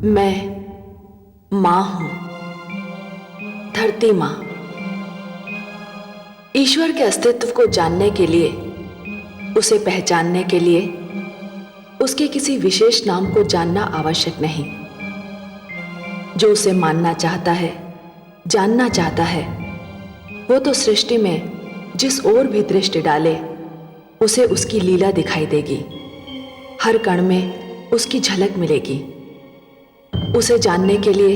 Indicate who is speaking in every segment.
Speaker 1: मैं मां हूं, धरती मां। ईश्वर के अस्तित्व को जानने के लिए, उसे पहचानने के लिए उसके किसी विशेष नाम को जानना आवश्यक नहीं। जो उसे मानना चाहता है, जानना चाहता है, वो तो सृष्टि में जिस ओर भी दृष्टि डाले उसे उसकी लीला दिखाई देगी। हर कण में उसकी झलक मिलेगी। उसे जानने के लिए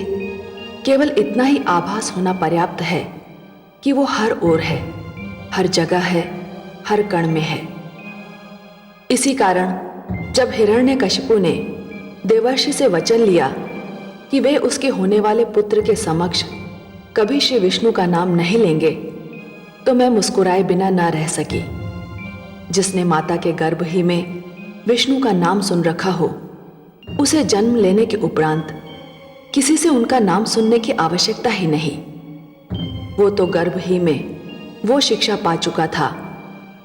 Speaker 1: केवल इतना ही आभास होना पर्याप्त है कि वो हर ओर है, हर जगह है, हर कण में है। इसी कारण जब हिरण्यकशिपु ने देवर्षि से वचन लिया कि वे उसके होने वाले पुत्र के समक्ष कभी श्री विष्णु का नाम नहीं लेंगे, तो मैं मुस्कुराए बिना ना रह सकी। जिसने माता के गर्भ ही में विष्णु का नाम सुन रखा हो, उसे जन्म लेने के उपरांत किसी से उनका नाम सुनने की आवश्यकता ही नहीं। वो तो गर्भ ही में वो शिक्षा पा चुका था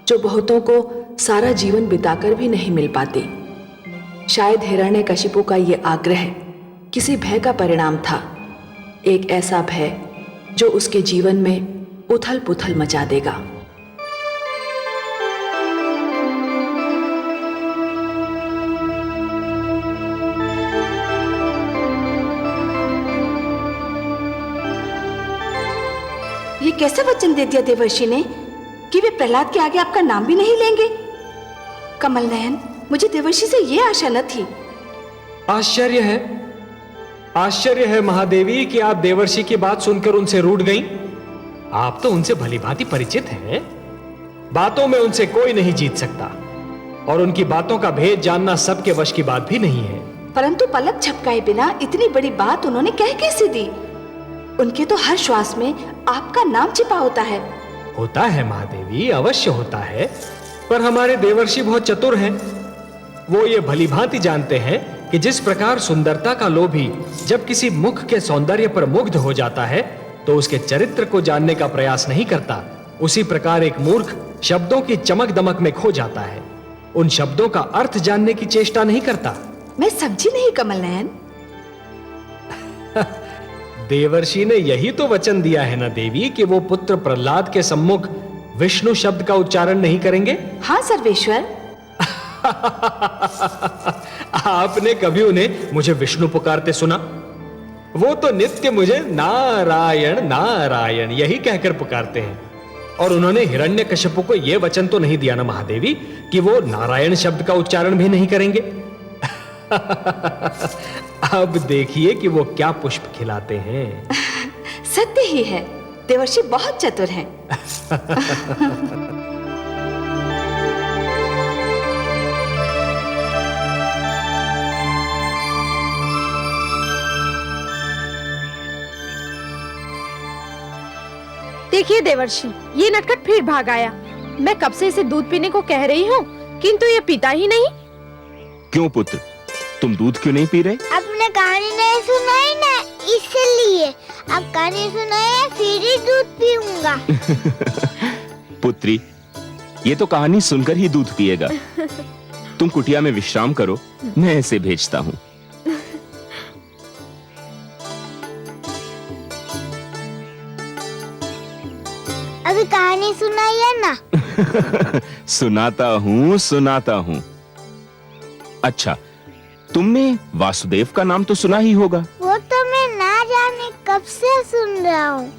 Speaker 1: जो बहुतों को सारा जीवन बिताकर भी नहीं मिल पाती। शायद हिरण्यकशिपु का ये आग्रह किसी भय का परिणाम था, एक ऐसा भय जो उसके जीवन में उथल पुथल मचा देगा।
Speaker 2: ये कैसा वचन दे दिया देवर्षि ने कि वे प्रहलाद के आगे आपका नाम भी नहीं लेंगे? कमल नयन, मुझे देवर्षि से ये आशा न थी।
Speaker 3: आश्चर्य है महादेवी कि आप देवर्षि की बात सुनकर उनसे रूठ गईं। आप तो उनसे भलीभांति परिचित हैं। बातों में उनसे कोई नहीं जीत सकता और उनकी बातों का भेद जानना सबके वश की बात भी नहीं है।
Speaker 2: परंतु पलक झपकाए बिना इतनी बड़ी बात उन्होंने कह कैसे दी? उनके तो हर श्वास में आपका नाम छिपा होता है।
Speaker 3: होता है महादेवी, अवश्य होता है, पर हमारे देवर्षि बहुत चतुर हैं। वो ये भलीभांति जानते हैं कि जिस प्रकार सुंदरता का लोभी जब किसी मुख के सौंदर्य पर मुग्ध हो जाता है तो उसके चरित्र को जानने का प्रयास नहीं करता, उसी प्रकार एक मूर्ख शब्दों की चमक दमक में खो जाता है, उन शब्दों का अर्थ जानने की चेष्टा नहीं करता।
Speaker 2: मैं समझी नहीं कमल नयन।
Speaker 3: देवर्षि ने यही तो वचन दिया है ना देवी कि वो पुत्र प्रहलाद के सम्मुख विष्णु शब्द का उच्चारण नहीं करेंगे।
Speaker 2: हाँ सर्वेश्वर।
Speaker 3: आपने कभी उन्हें मुझे विष्णु पुकारते सुना? वो तो नित्य मुझे नारायण नारायण यही कहकर पुकारते हैं। और उन्होंने हिरण्यकशिपु को यह वचन तो नहीं दिया ना महादेवी कि वो नारायण शब्द का उच्चारण भी नहीं करेंगे। अब देखिए कि वो क्या पुष्प खिलाते हैं।
Speaker 2: सत्य ही है, देवर्षि बहुत चतुर हैं।
Speaker 4: देखिए देवर्षि, ये नटखट फिर भाग आया। मैं कब से इसे दूध पीने को कह रही हूँ, किंतु ये पीता ही नहीं। क्यों
Speaker 5: पुत्र, तुम दूध क्यों नहीं पी रहे?
Speaker 6: आपने कहानी नहीं सुनाई ना, इसलिए। अब कहानी सुनाए फिर ही दूध पीऊंगा।
Speaker 5: पुत्री, ये तो कहानी सुनकर ही दूध पिएगा। तुम कुटिया में विश्राम करो, मैं इसे भेजता हूँ।
Speaker 6: अभी कहानी सुनाइए ना।
Speaker 5: सुनाता हूँ। अच्छा, तुमने वासुदेव का नाम तो सुना ही होगा।
Speaker 6: वो तो मैं ना जाने कब से सुन रहा हूँ।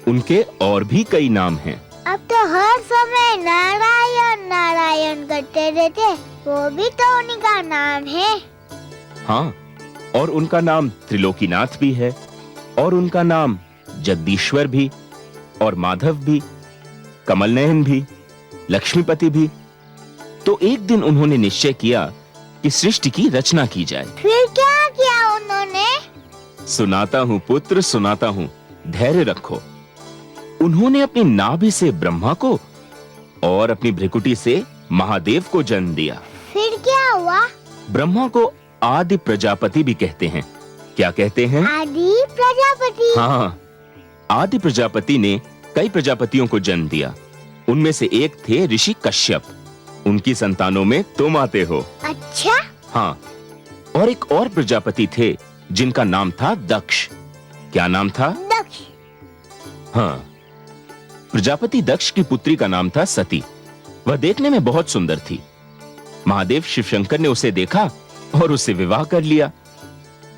Speaker 5: उनके और भी कई नाम हैं।
Speaker 6: अब तो हर समय नारायण नारायण करते रहते, वो भी तो उन्हीं का नाम है।
Speaker 5: हाँ, और उनका नाम त्रिलोकीनाथ भी है, और उनका नाम जगदीश्वर भी, और माधव भी, कमल नयन भी, लक्ष्मीपति भी। तो एक दिन उन्होंने निश्चय किया कि सृष्टि की रचना की जाए।
Speaker 6: फिर क्या किया उन्होंने?
Speaker 5: सुनाता हूँ पुत्र, सुनाता हूँ, धैर्य रखो। उन्होंने अपनी नाभि से ब्रह्मा को और अपनी भ्रिकुटी से महादेव को जन्म दिया।
Speaker 6: फिर क्या हुआ?
Speaker 5: ब्रह्मा को आदि प्रजापति भी कहते हैं। क्या कहते हैं?
Speaker 6: आदि प्रजापति।
Speaker 5: हाँ, आदि प्रजापति ने कई प्रजापतियों को जन्म दिया। उनमें से एक थे ऋषि कश्यप। उनकी संतानों में तुम आते हो।
Speaker 6: अच्छा?
Speaker 5: हाँ, और एक और प्रजापति थे जिनका नाम था दक्ष। क्या नाम था?
Speaker 6: दक्ष।
Speaker 5: हाँ, प्रजापति दक्ष की पुत्री का नाम था सती। वह देखने में बहुत सुंदर थी। महादेव शिवशंकर ने उसे देखा और उससे विवाह कर लिया।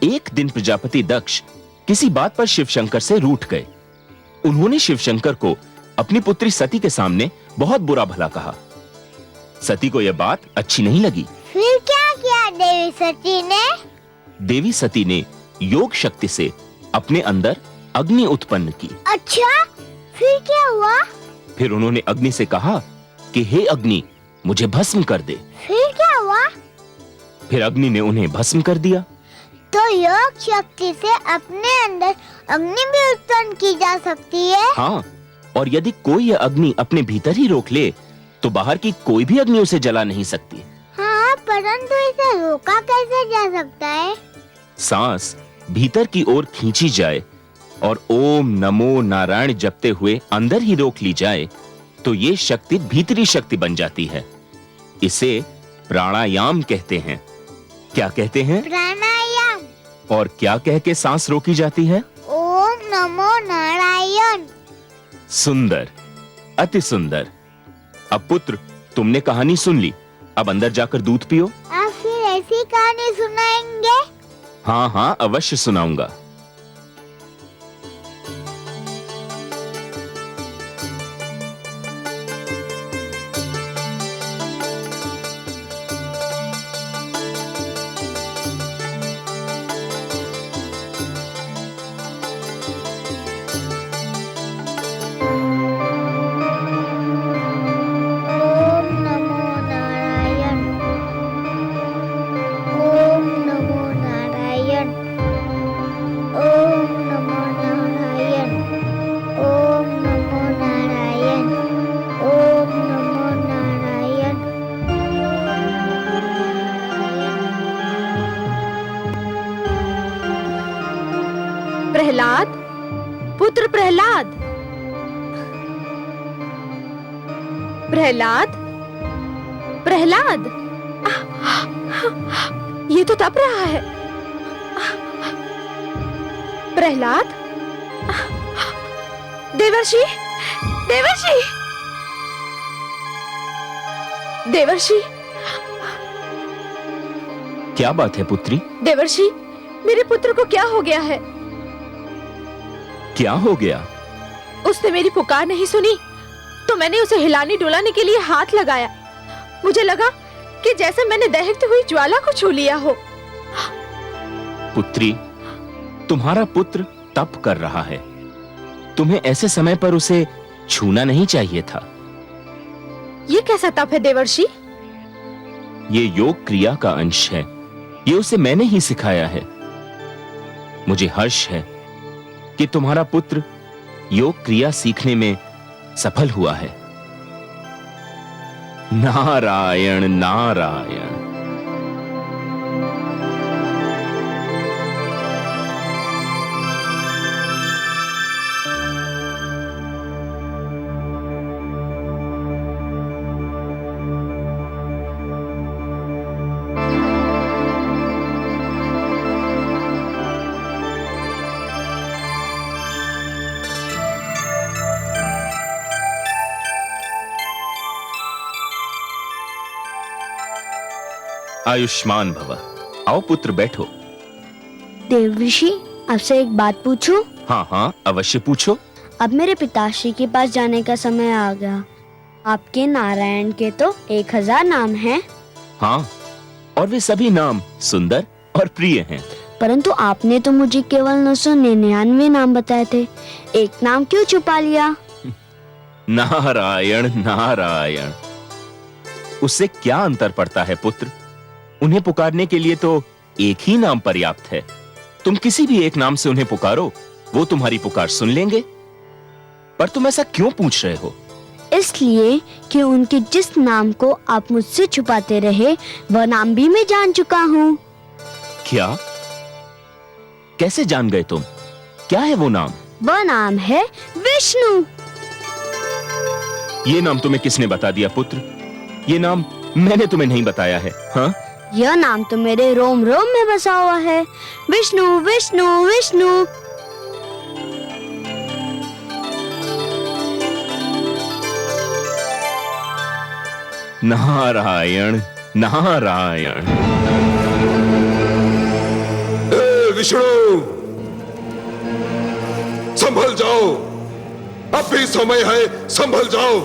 Speaker 5: एक दिन प्रजापति दक्ष किसी बात पर शिवशंकर से रूठ गए। उन्होंने शिवशंकर को अपनी पुत्री सती के सामने बहुत बुरा भला कहा। सती को यह बात अच्छी नहीं लगी।
Speaker 6: फिर क्या किया देवी सती ने?
Speaker 5: देवी सती ने योग शक्ति से अपने अंदर अग्नि उत्पन्न की।
Speaker 6: अच्छा, फिर क्या हुआ?
Speaker 5: फिर उन्होंने अग्नि से कहा कि हे अग्नि, मुझे भस्म कर दे।
Speaker 6: फिर क्या हुआ?
Speaker 5: फिर अग्नि ने उन्हें भस्म कर दिया।
Speaker 6: तो योग शक्ति से अपने अंदर अग्नि भी उत्पन्न की जा सकती है?
Speaker 5: हाँ, और यदि कोई यह अग्नि अपने भीतर ही रोक ले तो बाहर की कोई भी अग्नि उसे जला नहीं सकती।
Speaker 6: हाँ, परंतु इसे रोका कैसे जा सकता है?
Speaker 5: सांस भीतर की ओर खींची जाए और ओम नमो नारायण जपते हुए अंदर ही रोक ली जाए तो ये शक्ति भीतरी शक्ति बन जाती है। इसे प्राणायाम कहते हैं। क्या कहते हैं?
Speaker 6: प्राणायाम।
Speaker 5: और क्या कह के सांस रोकी जाती है?
Speaker 6: ओम नमो नारायण।
Speaker 5: सुंदर, अति सुंदर। अब पुत्र, तुमने कहानी सुन ली, अब अंदर जाकर दूध पियो।
Speaker 6: आप फिर ऐसी कहानी सुनाएंगे?
Speaker 5: हाँ हाँ, अवश्य सुनाऊंगा।
Speaker 6: ओम नमो नारायण। ओम नमो नारायण। ओम नमो नारायण। ओम नमो नारायण। ओम नमो नारायण।
Speaker 4: प्रहलाद, पुत्र प्रहलाद, प्रहलाद, प्रहलाद, ये तो तप रहा है। प्रहलाद, देवर्षि, देवर्षि, देवर्षि,
Speaker 5: क्या बात है पुत्री?
Speaker 4: देवर्षि, मेरे पुत्र को क्या हो गया है?
Speaker 5: क्या हो गया?
Speaker 4: उसने मेरी पुकार नहीं सुनी तो मैंने उसे हिलाने डुलाने के लिए हाथ लगाया। मुझे लगा कि जैसे मैंने दहकती हुई ज्वाला को छू लिया हो।
Speaker 5: पुत्री, तुम्हारा पुत्र तप कर रहा है। तुम्हें ऐसे समय पर उसे छूना नहीं चाहिए था।
Speaker 4: ये कैसा तप है देवर्षि?
Speaker 5: ये योग क्रिया का अंश है। ये उसे मैंने ही सिखाया है। मुझे हर्ष है कि तुम्हारा पुत्र योग क्रिया सीखने में सफल हुआ है। नारायण नारायण। आयुष्मान भव। आओ पुत्र, बैठो।
Speaker 7: देवर्षि, आपसे एक बात पूछूं?
Speaker 5: हाँ हाँ, अवश्य पूछो।
Speaker 7: अब मेरे पिताश्री के पास जाने का समय आ गया। आपके नारायण के तो 1000 नाम हैं।
Speaker 5: हाँ, और वे सभी नाम सुंदर और प्रिय हैं।
Speaker 7: परंतु आपने तो मुझे केवल 999 नाम बताए थे। एक नाम क्यों छुपा लिया?
Speaker 5: नारायण नारायण। उससे क्या अंतर पड़ता है पुत्र? उन्हें पुकारने के लिए तो एक ही नाम पर्याप्त है। तुम किसी भी एक नाम से उन्हें पुकारो, वो तुम्हारी पुकार सुन लेंगे। पर तुम ऐसा क्यों पूछ रहे हो?
Speaker 7: इसलिए कि उनके जिस नाम को आप मुझसे छुपाते रहे, वह नाम भी मैं जान चुका हूँ।
Speaker 5: क्या? कैसे जान गए तुम? क्या है वो नाम?
Speaker 7: वह नाम है विष्णु।
Speaker 5: ये नाम तुम्हें किसने बता दिया पुत्र? ये नाम मैंने तुम्हें नहीं बताया है। हाँ,
Speaker 7: यह नाम तो मेरे रोम रोम में बसा हुआ है। विष्णु विष्णु विष्णु।
Speaker 5: नारायण नारायण।
Speaker 8: विष्णु, संभल जाओ, अब भी समय है, संभल जाओ।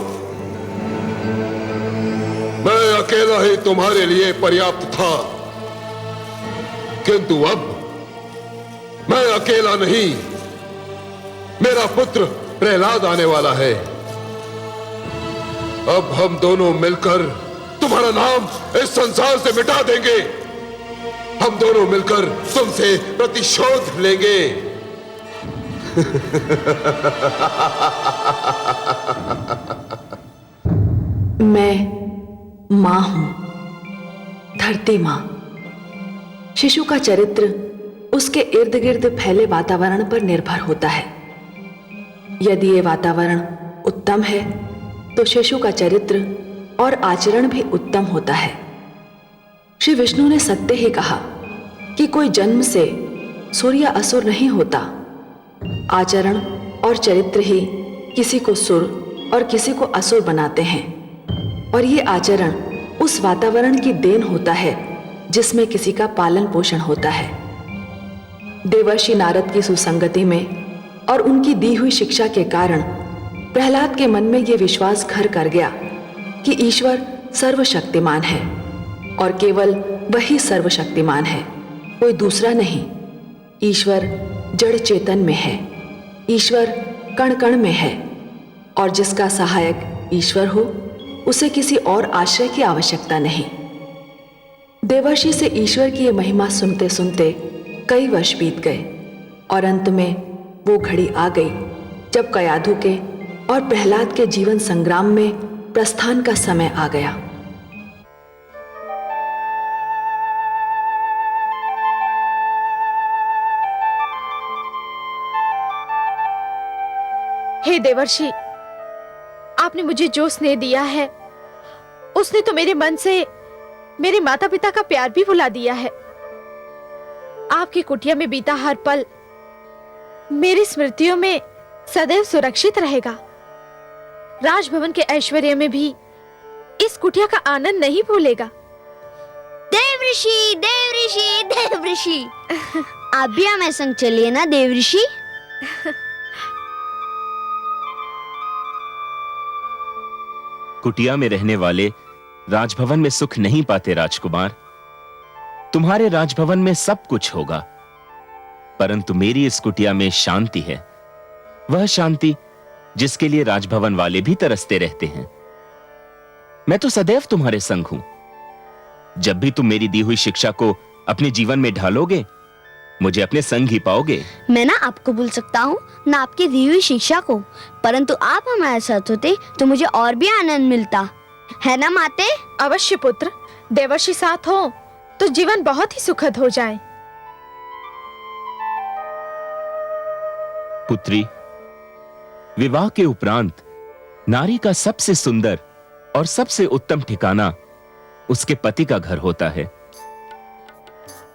Speaker 8: मैं अकेला ही तुम्हारे लिए पर्याप्त था, किंतु अब मैं अकेला नहीं, मेरा पुत्र प्रहलाद आने वाला है। अब हम दोनों मिलकर तुम्हारा नाम इस संसार से मिटा देंगे। हम दोनों मिलकर तुमसे प्रतिशोध लेंगे।
Speaker 1: मैं मां हूं, धरती मां। शिशु का चरित्र उसके इर्द गिर्द फैले वातावरण पर निर्भर होता है। यदि ये वातावरण उत्तम है तो शिशु का चरित्र और आचरण भी उत्तम होता है। श्री विष्णु ने सत्य ही कहा कि कोई जन्म से सुर या असुर नहीं होता। आचरण और चरित्र ही किसी को सुर और किसी को असुर बनाते हैं, और ये आचरण उस वातावरण की देन होता है जिसमें किसी का पालन पोषण होता है। देवर्षि नारद की सुसंगति में और उनकी दी हुई शिक्षा के कारण प्रहलाद के मन में यह विश्वास घर कर गया कि ईश्वर सर्वशक्तिमान है, और केवल वही सर्वशक्तिमान है, कोई दूसरा नहीं। ईश्वर जड़ चेतन में है, ईश्वर कण कण में है, और जिसका सहायक ईश्वर हो उसे किसी और आश्रय की आवश्यकता नहीं। देवर्षि से ईश्वर की यह महिमा सुनते सुनते कई वर्ष बीत गए, और अंत में वो घड़ी आ गई जब कयाधु के और प्रहलाद के जीवन संग्राम में प्रस्थान का समय आ गया।
Speaker 4: हे देवर्षि, आपने मुझे जो स्नेह दिया है उसने तो मेरे मन से मेरे माता पिता का प्यार भी भुला दिया है। आपकी कुटिया में बीता हर पल मेरी स्मृतियों में सदैव सुरक्षित रहेगा। राजभवन के ऐश्वर्य में भी इस कुटिया का आनंद नहीं भूलेगा।
Speaker 7: देवऋषि देवऋषि देवऋषि। आप भी हमें संग चलिए ना देवऋषि।
Speaker 5: कुटिया में रहने वाले राजभवन में सुख नहीं पाते राजकुमार। तुम्हारे राजभवन में सब कुछ होगा, परंतु मेरी इस कुटिया में शांति है, वह शांति जिसके लिए राजभवन वाले भी तरसते रहते हैं। मैं तो सदैव तुम्हारे संग हूं। जब भी तुम मेरी दी हुई शिक्षा को अपने जीवन में ढालोगे, मुझे अपने संग ही पाओगे।
Speaker 7: मैं ना आपको भूल सकता हूँ, ना आपकी दी हुई शिक्षा को, परंतु आप हमारे साथ होते तो मुझे और भी आनंद मिलता, है ना माते?
Speaker 4: अवश्य पुत्र, देवर्षि साथ हो तो जीवन बहुत ही सुखद हो जाए।
Speaker 5: पुत्री, विवाह के उपरांत नारी का सबसे सुंदर और सबसे उत्तम ठिकाना उसके पति का घर होता है।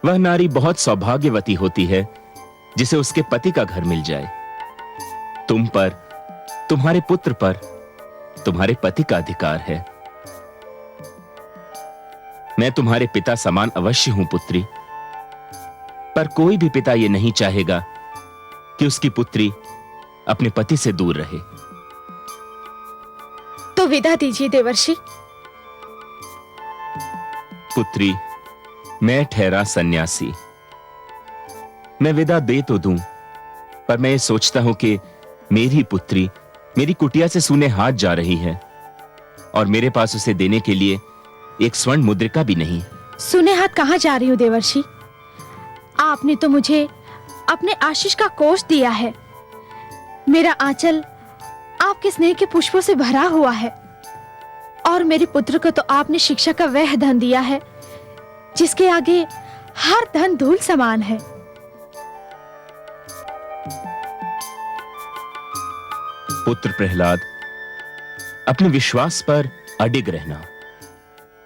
Speaker 5: वह नारी बहुत सौभाग्यवती होती है जिसे उसके पति का घर मिल जाए। तुम पर, तुम्हारे पुत्र पर तुम्हारे पति का अधिकार है। मैं तुम्हारे पिता समान अवश्य हूं पुत्री, पर कोई भी पिता यह नहीं चाहेगा कि उसकी पुत्री अपने पति से दूर रहे।
Speaker 4: तो विदा दीजिए देवर्षि।
Speaker 5: पुत्री, मैं ठहरा सन्यासी। मैं विदा दे तो दूं, पर मैं ये सोचता हूं कि मेरी पुत्री मेरी कुटिया से सूने हाथ जा रही है, और मेरे पास उसे देने के लिए एक स्वर्ण मुद्रिका भी नहीं।
Speaker 4: सुने हाथ कहाँ जा रही हूँ देवर्षि? आपने तो मुझे अपने आशीष का कोष दिया है। मेरा आंचल आपके स्नेह के पुष्पों से भरा हुआ है, और मेरे पुत्र को तो आपने शिक्षा का वह धन दिया है जिसके आगे हर धन धूल समान है।
Speaker 5: पुत्र प्रहलाद, अपने विश्वास पर अडिग रहना।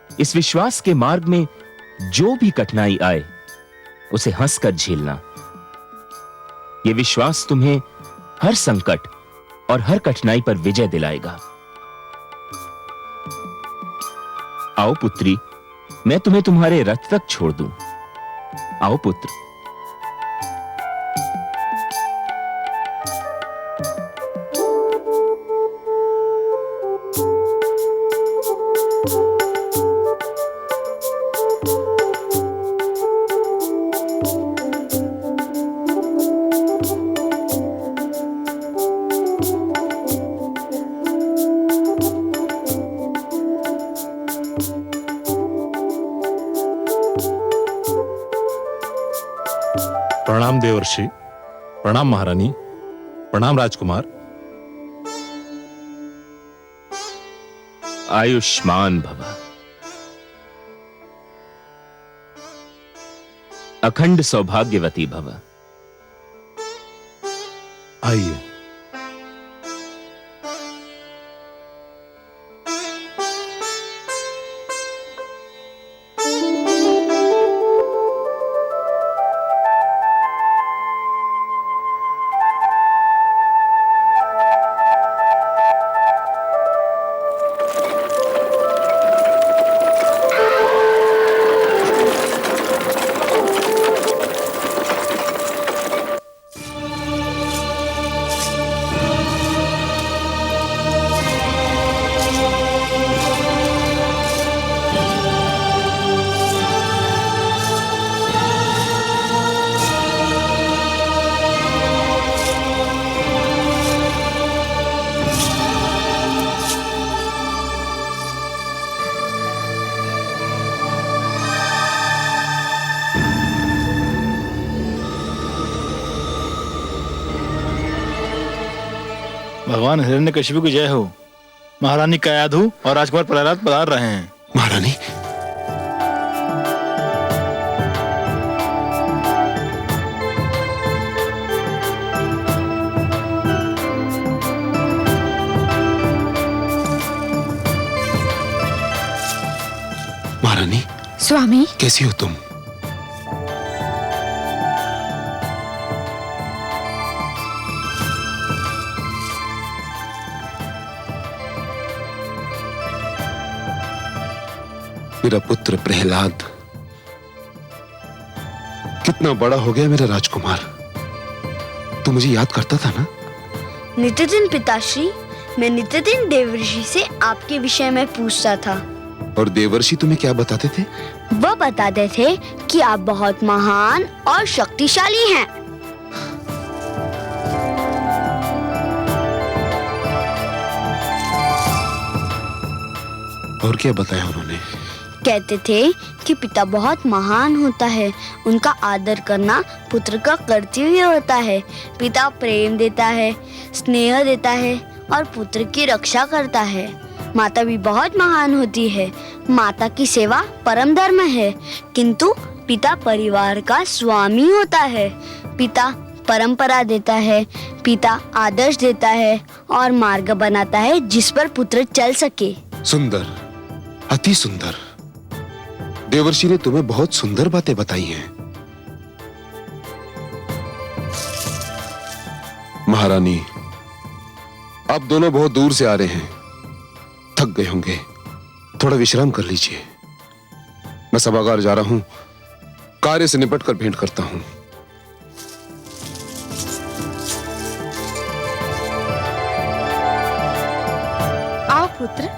Speaker 5: इस विश्वास के मार्ग में जो भी कठिनाई आए उसे हंसकर झेलना। यह विश्वास तुम्हें हर संकट और हर कठिनाई पर विजय दिलाएगा। आओ पुत्री, मैं तुम्हें तुम्हारे रथ तक छोड़ दूं। आओ पुत्र।
Speaker 9: प्रणाम देवर्षि, प्रणाम महारानी, प्रणाम राजकुमार।
Speaker 5: आयुष्मान भव। अखंड सौभाग्यवती भव।
Speaker 9: आइए।
Speaker 10: भगवान हिरण्यकशिपु की जय हो। महारानी कयाधु और राजकुमार प्रहलाद पधार रहे हैं।
Speaker 8: महारानी, महारानी
Speaker 4: स्वामी,
Speaker 8: कैसी हो तुम? मेरा पुत्र प्रहलाद कितना बड़ा हो गया मेरा राजकुमार। तू मुझे याद करता था ना?
Speaker 7: नित्य दिन पिताश्री, मैं नित्य दिन देवर्षि से आपके विषय में पूछता था।
Speaker 8: और देवर्षि तुम्हें क्या बताते थे?
Speaker 7: वह बताते थे कि आप बहुत महान और शक्तिशाली हैं।
Speaker 8: और क्या बताया उन्होंने?
Speaker 7: कहते थे कि पिता बहुत महान होता है, उनका आदर करना पुत्र का कर्तव्य होता है। पिता प्रेम देता है, स्नेह देता है और पुत्र की रक्षा करता है। माता भी बहुत महान होती है। माता की सेवा परम धर्म है, किंतु पिता परिवार का स्वामी होता है। पिता परंपरा देता है, पिता आदर्श देता है और मार्ग बनाता है जिस पर पुत्र चल सके।
Speaker 8: सुंदर, अति सुंदर। देवर्षि ने तुम्हें बहुत सुंदर बातें बताई हैं। महारानी, आप दोनों बहुत दूर से आ रहे हैं, थक गए होंगे, थोड़ा विश्राम कर लीजिए। मैं सभागार जा रहा हूं, कार्य से निपट कर भेंट करता हूं।
Speaker 4: आओ पुत्र।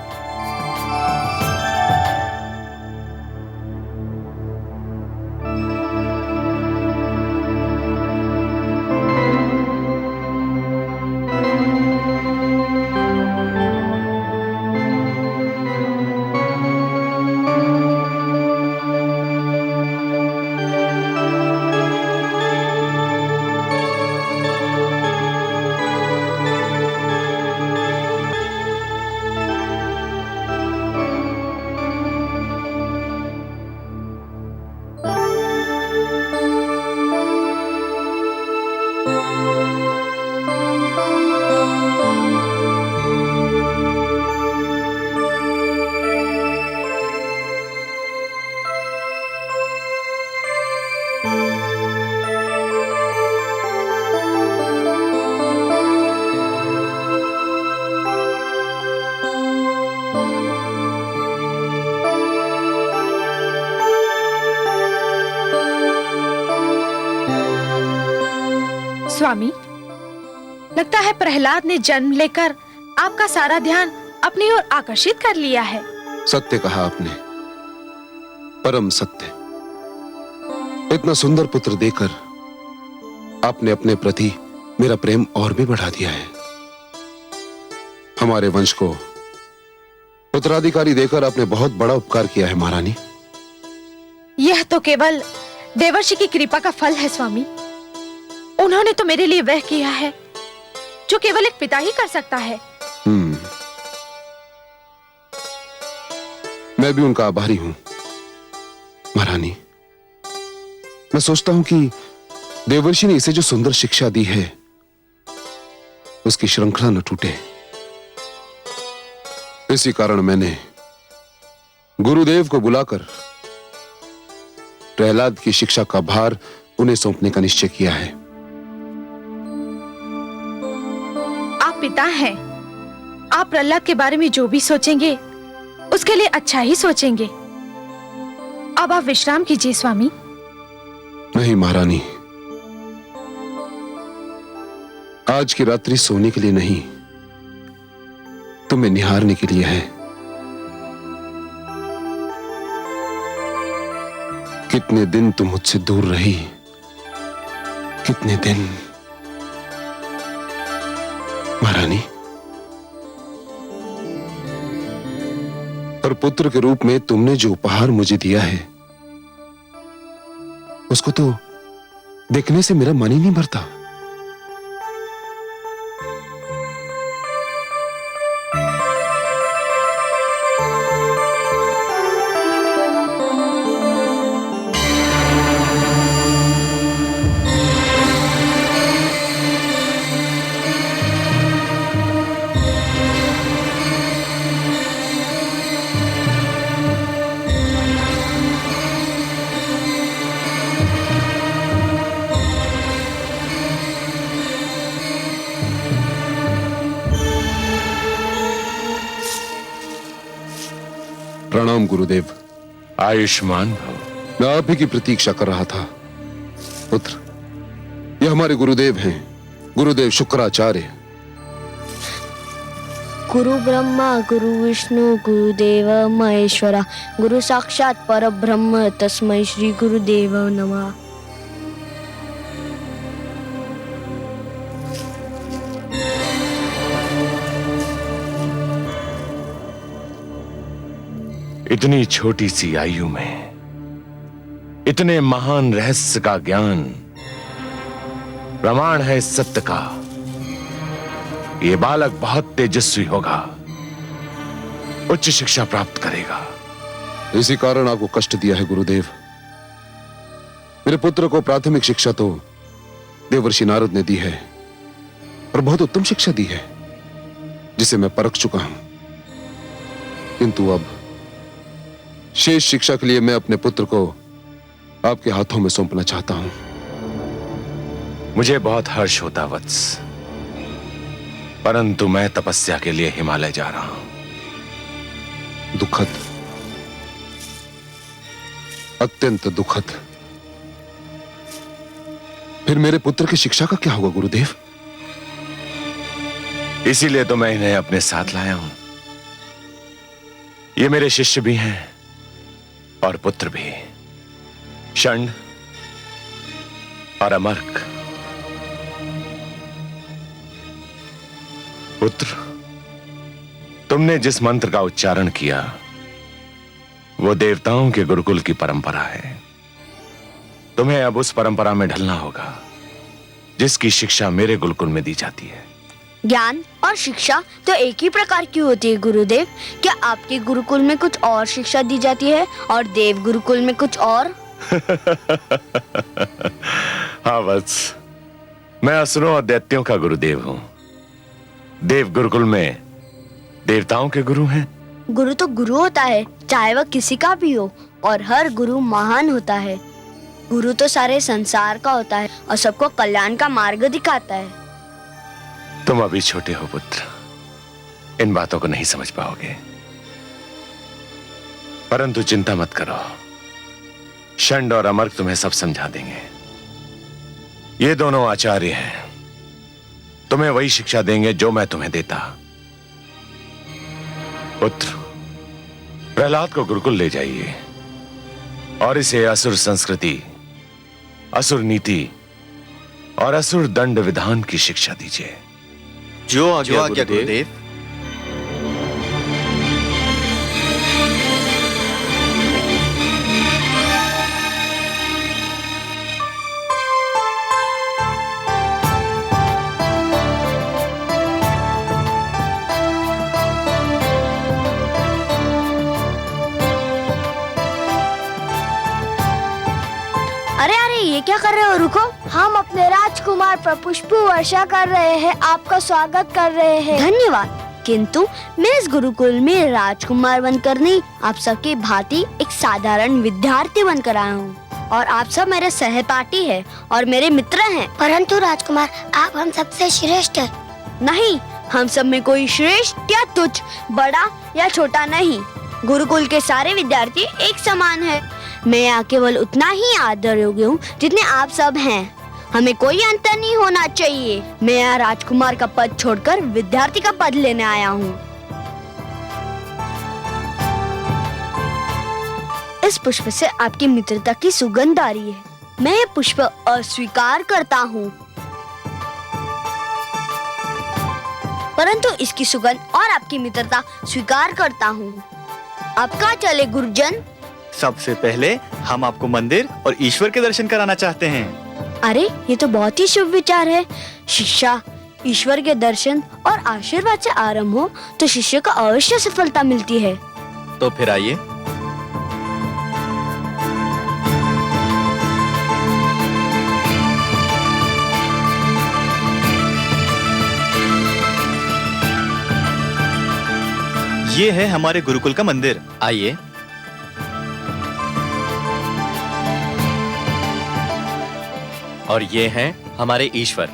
Speaker 4: स्वामी, लगता है प्रहलाद ने जन्म लेकर आपका सारा ध्यान अपनी ओर आकर्षित कर लिया है।
Speaker 8: सत्य कहा आपने, परम सत्य। इतना सुंदर पुत्र देकर आपने अपने प्रति मेरा प्रेम और भी बढ़ा दिया है। हमारे वंश को उत्तराधिकारी देकर आपने बहुत बड़ा उपकार किया है महारानी।
Speaker 4: यह तो केवल देवर्षि की कृपा का फल है स्वामी। उन्होंने तो मेरे लिए वह किया है जो केवल एक पिता ही कर सकता है।
Speaker 8: मैं भी उनका आभारी हूं महारानी। मैं सोचता हूं कि देवर्षि ने इसे जो सुंदर शिक्षा दी है उसकी श्रृंखला न टूटे। इसी कारण मैंने गुरुदेव को बुलाकर प्रहलाद की शिक्षा का भार उन्हें सौंपने का निश्चय किया है।
Speaker 4: आप पिता हैं। आप प्रहलाद के बारे में जो भी सोचेंगे उसके लिए अच्छा ही सोचेंगे। अब आप विश्राम कीजिए स्वामी।
Speaker 8: नहीं महारानी, आज की रात्रि सोने के लिए नहीं, तुम्हें निहारने के लिए है। कितने दिन तुम मुझसे दूर रही, कितने दिन महारानी। और पुत्र के रूप में तुमने जो उपहार मुझे दिया है उसको तो देखने से मेरा मन ही नहीं भरता। प्रणाम गुरुदेव।
Speaker 5: आयुष्मान भव।
Speaker 8: मैं आप ही की प्रतीक्षा कर रहा था पुत्र। ये हमारे गुरुदेव हैं, गुरुदेव शुक्राचार्य।
Speaker 7: गुरु ब्रह्मा गुरु विष्णु गुरुदेव महेश्वरा गुरु साक्षात परब्रह्म तस्मै श्री गुरुदेव नमः।
Speaker 5: इतनी छोटी सी आयु में इतने महान रहस्य का ज्ञान, प्रमाण है सत्य का। ये बालक बहुत तेजस्वी होगा, उच्च शिक्षा प्राप्त करेगा।
Speaker 8: इसी कारण आपको कष्ट दिया है गुरुदेव। मेरे पुत्र को प्राथमिक शिक्षा तो देवर्षि नारद ने दी है और बहुत उत्तम शिक्षा दी है जिसे मैं परख चुका हूं। किंतु अब शेष शिक्षा के लिए मैं अपने पुत्र को आपके हाथों में सौंपना चाहता हूं।
Speaker 5: मुझे बहुत हर्ष होता वत्स, परंतु मैं तपस्या के लिए हिमालय जा रहा हूं।
Speaker 8: दुखद, अत्यंत दुखद। फिर मेरे पुत्र की शिक्षा का क्या होगा गुरुदेव?
Speaker 5: इसीलिए तो मैं इन्हें अपने साथ लाया हूं। ये मेरे शिष्य भी हैं और पुत्र भी, षंड और अमर्क। पुत्र, तुमने जिस मंत्र का उच्चारण किया वो देवताओं के गुरुकुल की परंपरा है। तुम्हें अब उस परंपरा में ढलना होगा जिसकी शिक्षा मेरे गुरुकुल में दी जाती है।
Speaker 7: ज्ञान और शिक्षा तो एक ही प्रकार की होती है गुरुदेव। क्या आपके गुरुकुल में कुछ और शिक्षा दी जाती है और देव गुरुकुल में कुछ और?
Speaker 5: हाँ वत्स, मैं असुरों और दैत्यों का गुरुदेव हूँ। देव गुरुकुल में देवताओं के गुरु हैं।
Speaker 7: गुरु तो गुरु होता है, चाहे वह किसी का भी हो, और हर गुरु महान होता है। गुरु तो सारे संसार का होता है और सबको कल्याण का मार्ग दिखाता है।
Speaker 5: तुम अभी छोटे हो पुत्र, इन बातों को नहीं समझ पाओगे, परंतु चिंता मत करो, षंड और अमर्क तुम्हें सब समझा देंगे। ये दोनों आचार्य हैं,
Speaker 8: तुम्हें वही शिक्षा देंगे जो मैं तुम्हें देता। पुत्र, प्रहलाद को गुरुकुल ले जाइए और इसे असुर संस्कृति, असुर नीति और असुर दंड विधान की शिक्षा दीजिए।
Speaker 11: जो आज्ञा गुरुदेव।
Speaker 7: अरे अरे ये क्या कर रहे हो? रुको। हम अपने राजकुमार पर पुष्प वर्षा कर रहे हैं, आपका स्वागत कर रहे हैं। धन्यवाद। किंतु मैं इस गुरुकुल में राजकुमार बनकर नहीं, आप सबकी भांति एक साधारण विद्यार्थी बनकर आया हूँ और आप सब मेरे सहपाठी हैं और मेरे मित्र हैं।
Speaker 6: परंतु राजकुमार, आप हम सबसे श्रेष्ठ हैं।
Speaker 7: नहीं, हम सब में कोई श्रेष्ठ या तुच्छ, बड़ा या छोटा नहीं। गुरुकुल के सारे विद्यार्थी एक समान है। मैं यहाँ केवल उतना ही आदर योग्य हूँ जितने आप सब हैं। हमें कोई अंतर नहीं होना चाहिए। मैं यहाँ राजकुमार का पद छोड़कर विद्यार्थी का पद लेने आया हूँ। इस पुष्प से आपकी मित्रता की सुगंध आ रही है। मैं ये पुष्प अस्वीकार करता हूँ, परंतु इसकी सुगंध और आपकी मित्रता स्वीकार करता हूँ। आप कहाँ चले गुरुजन?
Speaker 11: सबसे पहले हम आपको मंदिर और ईश्वर के दर्शन कराना चाहते हैं।
Speaker 7: अरे ये तो बहुत ही शुभ विचार है। शिक्षा, ईश्वर के दर्शन और आशीर्वाद से आरंभ हो तो शिष्य को अवश्य सफलता मिलती है।
Speaker 11: तो फिर आइए। ये है हमारे गुरुकुल का मंदिर, आइए। और ये हैं हमारे ईश्वर।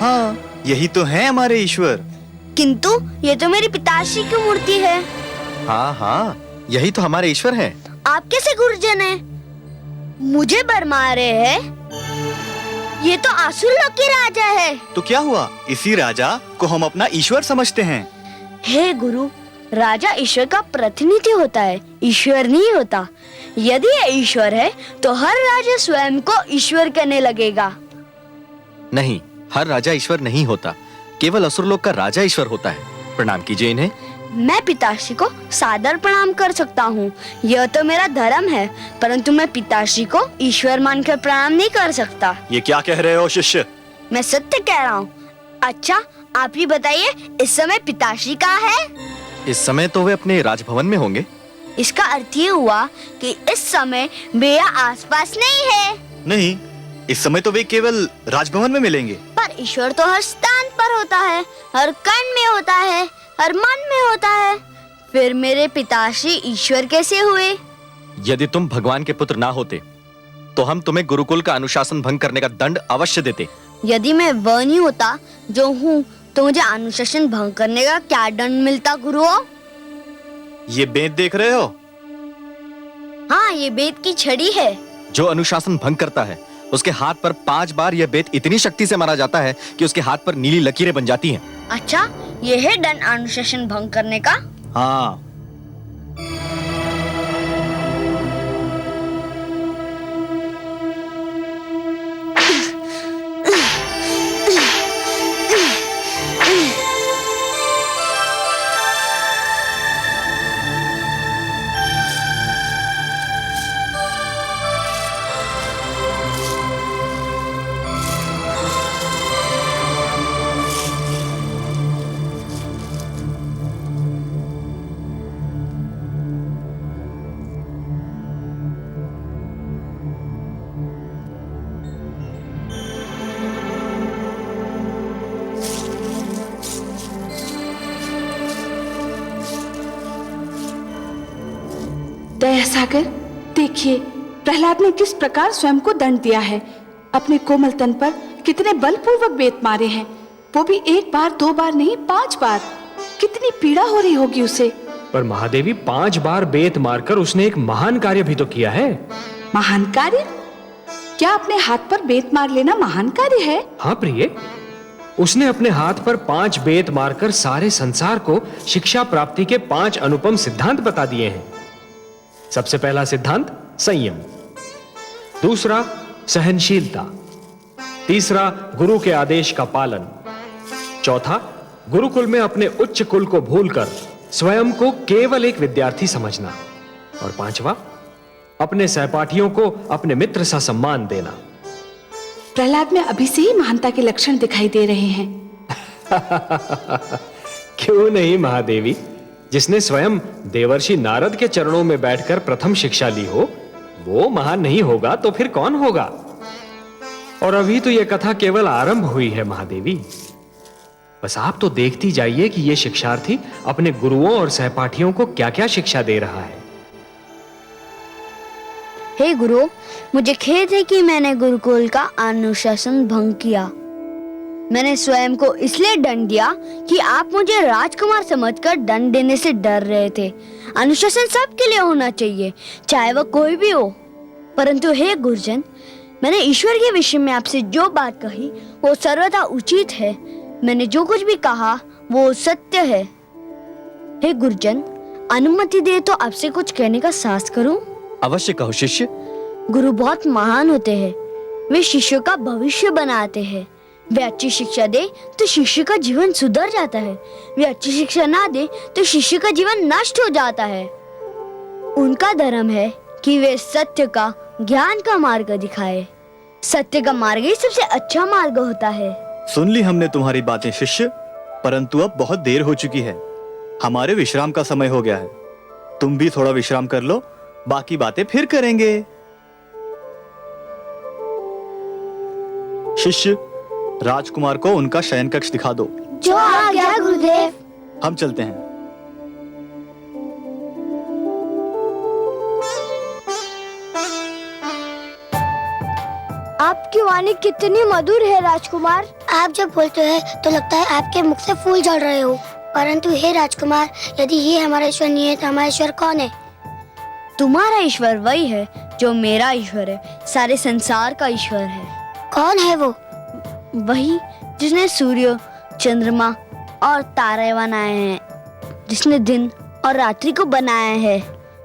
Speaker 11: हाँ, यही तो है हमारे ईश्वर।
Speaker 7: किंतु ये तो मेरी पिताश्री की मूर्ति है।
Speaker 11: हाँ हाँ, यही तो हमारे ईश्वर हैं।
Speaker 7: आप कैसे गुरुजन हैं? मुझे बरमा रहे हैं? ये तो असुर लोक के राजा है।
Speaker 11: तो क्या हुआ, इसी राजा को हम अपना ईश्वर समझते हैं।
Speaker 7: हे गुरु, राजा ईश्वर का प्रतिनिधि होता है, ईश्वर नहीं होता। यदि ये ईश्वर है तो हर राजा स्वयं को ईश्वर कहने लगेगा।
Speaker 11: नहीं, हर राजा ईश्वर नहीं होता, केवल असुर लोक का राजा ईश्वर होता है। प्रणाम कीजिए इन्हें।
Speaker 7: मैं पिताश्री को सादर प्रणाम कर सकता हूँ, यह तो मेरा धर्म है, परंतु मैं पिताश्री को ईश्वर मानकर प्रणाम नहीं कर सकता।
Speaker 11: ये क्या कह रहे हो शिष्य?
Speaker 7: मैं सत्य कह रहा हूँ। अच्छा, आप ही बताइए, इस समय पिताश्री कहाँ है?
Speaker 11: इस समय तो वे अपने राजभवन में होंगे।
Speaker 7: इसका अर्थ ये हुआ कि इस समय वे आसपास नहीं है।
Speaker 11: नहीं, इस समय तो वे केवल राजभवन में मिलेंगे।
Speaker 7: पर ईश्वर तो हर स्थान पर होता है, हर कण में होता है, हर मन में होता है। फिर मेरे पिताश्री ईश्वर कैसे हुए?
Speaker 11: यदि तुम भगवान के पुत्र ना होते तो हम तुम्हें गुरुकुल का अनुशासन भंग करने का दंड अवश्य देते।
Speaker 7: यदि मैं वह नहीं होता जो हूँ तो मुझे अनुशासन भंग करने का क्या दंड मिलता गुरुओं?
Speaker 11: ये बेत देख रहे हो?
Speaker 7: हाँ, ये बेत की छड़ी है।
Speaker 11: जो अनुशासन भंग करता है उसके हाथ पर 5 बार यह बेत इतनी शक्ति से मारा जाता है कि उसके हाथ पर नीली लकीरें बन जाती हैं।
Speaker 7: अच्छा, ये है दंड अनुशासन भंग करने का?
Speaker 11: हाँ।
Speaker 2: दया सागर, देखिए प्रहलाद ने किस प्रकार स्वयं को दंड दिया है। अपने कोमल तन पर कितने बलपूर्वक बेत मारे हैं, वो भी 1 बार 2 बार नहीं 5 बार। कितनी पीड़ा हो रही होगी उसे।
Speaker 3: पर महादेवी 5 बार बेत मारकर उसने एक महान कार्य भी तो किया है।
Speaker 2: महान कार्य? क्या अपने हाथ पर बेत मार लेना महान कार्य है?
Speaker 3: हाँ प्रिय, उसने अपने हाथ पर 5 बेत मारकर सारे संसार को शिक्षा प्राप्ति के 5 अनुपम सिद्धांत बता दिए हैं। सबसे पहला सिद्धांत संयम, दूसरा सहनशीलता, तीसरा गुरु के आदेश का पालन, चौथा गुरुकुल में अपने उच्च कुल को भूलकर स्वयं को केवल एक विद्यार्थी समझना, और पांचवा अपने सहपाठियों को अपने मित्र सा सम्मान देना।
Speaker 2: प्रहलाद में अभी से ही महानता के लक्षण दिखाई दे रहे हैं।
Speaker 3: क्यों नहीं महादेवी, जिसने स्वयं देवर्षि नारद के चरणों में बैठकर प्रथम शिक्षा ली हो, वो महान नहीं होगा तो फिर कौन होगा? और अभी तो यह कथा केवल आरंभ हुई है महादेवी। बस आप तो देखती जाइए कि यह शिक्षार्थी अपने गुरुओं और सहपाठियों को क्या-क्या शिक्षा दे रहा है।
Speaker 7: हे गुरु, मुझे खेद है कि मैंने गुरुकुल का अनुशासन भंग किया। मैंने स्वयं को इसलिए दंड दिया कि आप मुझे राजकुमार समझकर दंड देने से डर रहे थे। अनुशासन सबके लिए होना चाहिए, चाहे वह कोई भी हो। परंतु हे गुरुजन, मैंने ईश्वर के विषय में आपसे जो बात कही वो सर्वथा उचित है। मैंने जो कुछ भी कहा वो सत्य है। हे गुरुजन, अनुमति दे तो आपसे कुछ कहने का साहस करूं?
Speaker 11: अवश्य कहो शिष्य।
Speaker 7: गुरु बहुत महान होते हैं, वे शिष्यों का भविष्य बनाते हैं। वे अच्छी शिक्षा दे तो शिष्य का जीवन सुधर जाता है, वे अच्छी शिक्षा ना दे तो शिष्य का जीवन नष्ट हो जाता है। उनका धर्म है कि वे सत्य का, ज्ञान का मार्ग दिखाए। सत्य का मार्ग ही सबसे अच्छा मार्ग होता है।
Speaker 10: सुन ली हमने तुम्हारी बातें शिष्य, परंतु अब बहुत देर हो चुकी है, हमारे विश्राम का समय हो गया है। तुम भी थोड़ा विश्राम कर लो, बाकी बातें फिर करेंगे। शिष्य, राजकुमार को उनका शयन कक्ष दिखा दो।
Speaker 7: जो आज्ञा गुरुदेव।
Speaker 10: हम चलते हैं।
Speaker 7: आपकी वाणी कितनी मधुर है राजकुमार।
Speaker 6: आप जब बोलते हैं तो लगता है आपके मुख से फूल झड़ रहे हो। परंतु हे राजकुमार, यदि ये हमारा ईश्वर नहीं है तो हमारा ईश्वर कौन है?
Speaker 7: तुम्हारा ईश्वर वही है जो मेरा ईश्वर है, सारे संसार का ईश्वर है।
Speaker 6: कौन है वो?
Speaker 7: वही जिसने सूर्य, चंद्रमा और तारे बनाए हैं, जिसने दिन और रात्रि को बनाया है,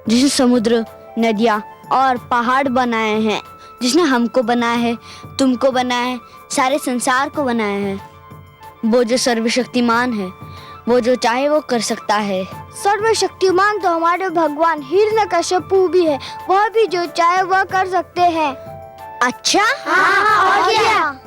Speaker 7: जिसने समुद्र, नदियाँ और पहाड़ बनाए हैं, जिसने हमको बनाया है, तुमको बनाया है, सारे संसार को बनाया है। वो जो सर्वशक्तिमान है, वो जो चाहे वो कर सकता है। सर्वशक्तिमान तो हमारे भगवान हिरण्यकश्यपु भी है, वह भी जो चाहे वह कर सकते हैं। अच्छा, हाँ, और क्या?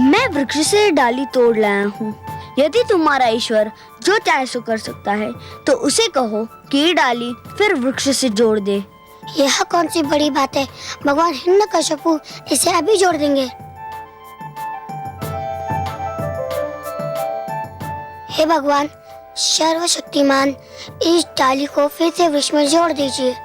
Speaker 7: मैं वृक्ष से डाली तोड़ लाया हूँ। यदि तुम्हारा ईश्वर जो चाहे सो कर सकता है तो उसे कहो कि ये डाली फिर वृक्ष से जोड़ दे।
Speaker 6: यह कौन सी बड़ी बात है? भगवान हिरण्यकश्यपु इसे अभी जोड़ देंगे। हे भगवान सर्वशक्तिमान, इस डाली को फिर से वृक्ष में जोड़ दीजिए।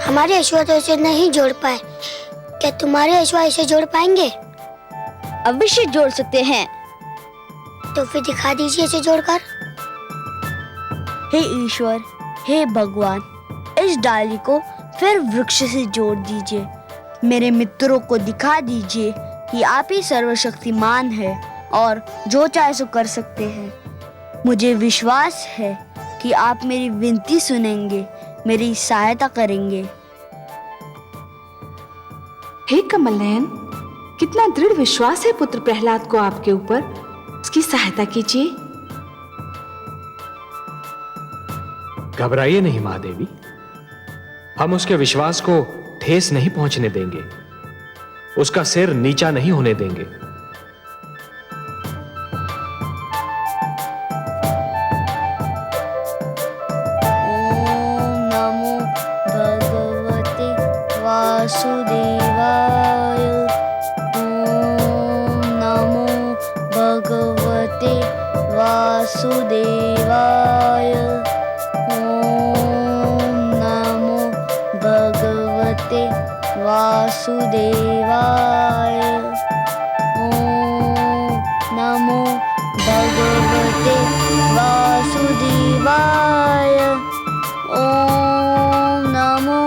Speaker 6: हमारे ईश्वर तो इसे नहीं जोड़ पाए, क्या तुम्हारे ईश्वर इसे जोड़ पाएंगे?
Speaker 7: अवश्य जोड़ सकते हैं।
Speaker 6: तो फिर दिखा दीजिए इसे जोड़कर।
Speaker 7: हे ईश्वर, हे भगवान, इस डाली को फिर वृक्ष से जोड़ दीजिए। मेरे मित्रों को दिखा दीजिए कि आप ही सर्वशक्तिमान है और जो चाहे सो कर सकते हैं। मुझे विश्वास है कि आप मेरी विनती सुनेंगे, मेरी सहायता करेंगे।
Speaker 2: हे कमल नयन, कितना दृढ़ विश्वास है पुत्र प्रहलाद को आपके ऊपर। उसकी सहायता कीजिए।
Speaker 3: घबराइए नहीं महादेवी, हम उसके विश्वास को ठेस नहीं पहुंचने देंगे, उसका सिर नीचा नहीं होने देंगे।
Speaker 7: ओम नमो भगवते वासुदेवाय। ओम नमो भगवते वासुदेवाय। ओम नमो भगवते वासुदेवाय। ओम नमो भगवते वासुदेवाय। ओम नमो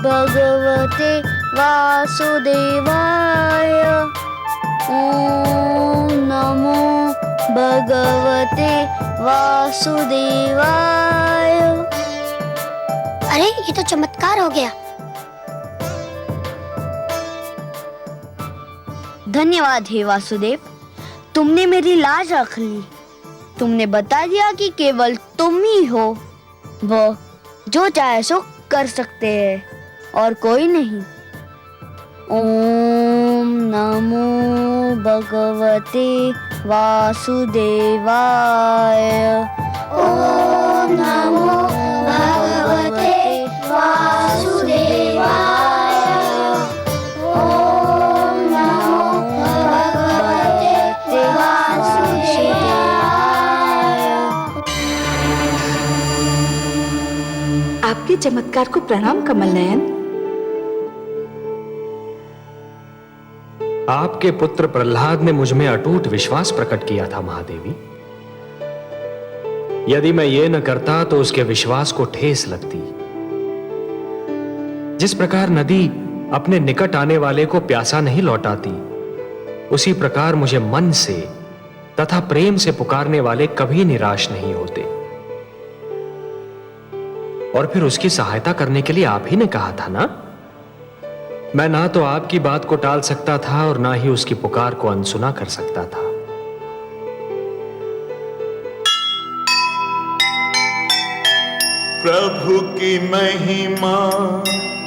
Speaker 7: भगवते वासुदेवाय। ओम नमो भगवते वासुदेवाय।
Speaker 6: अरे ये तो चमत्कार हो गया।
Speaker 7: धन्यवाद हे वासुदेव, तुमने मेरी लाज रख ली। तुमने बता दिया कि केवल तुम ही हो वो जो चाहे सो कर सकते हैं और कोई नहीं। ओम नमो भगवते वासुदेवाय।
Speaker 6: ओम नमो भगवते वासुदेवाय। ओम नमो भगवते वासुदेवाय।
Speaker 2: आपके चमत्कार को प्रणाम कमल नयन।
Speaker 3: आपके पुत्र प्रहलाद ने मुझ में अटूट विश्वास प्रकट किया था महादेवी। यदि मैं ये न करता तो उसके विश्वास को ठेस लगती। जिस प्रकार नदी अपने निकट आने वाले को प्यासा नहीं लौटाती, उसी प्रकार मुझे मन से तथा प्रेम से पुकारने वाले कभी निराश नहीं होते। और फिर उसकी सहायता करने के लिए आप ही ने कहा था ना। मैं ना तो आपकी बात को टाल सकता था और ना ही उसकी पुकार को अनसुना कर सकता था।
Speaker 12: प्रभु की महिमा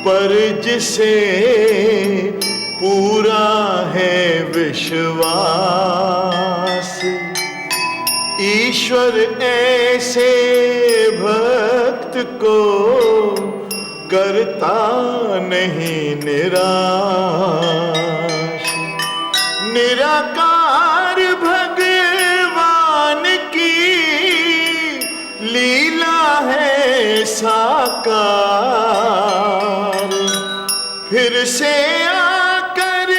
Speaker 12: पर जिसे पूरा है विश्वास, ईश्वर ऐसे भक्त को करता नहीं निराश। निराकार भगवान की लीला है साकार, फिर से आकर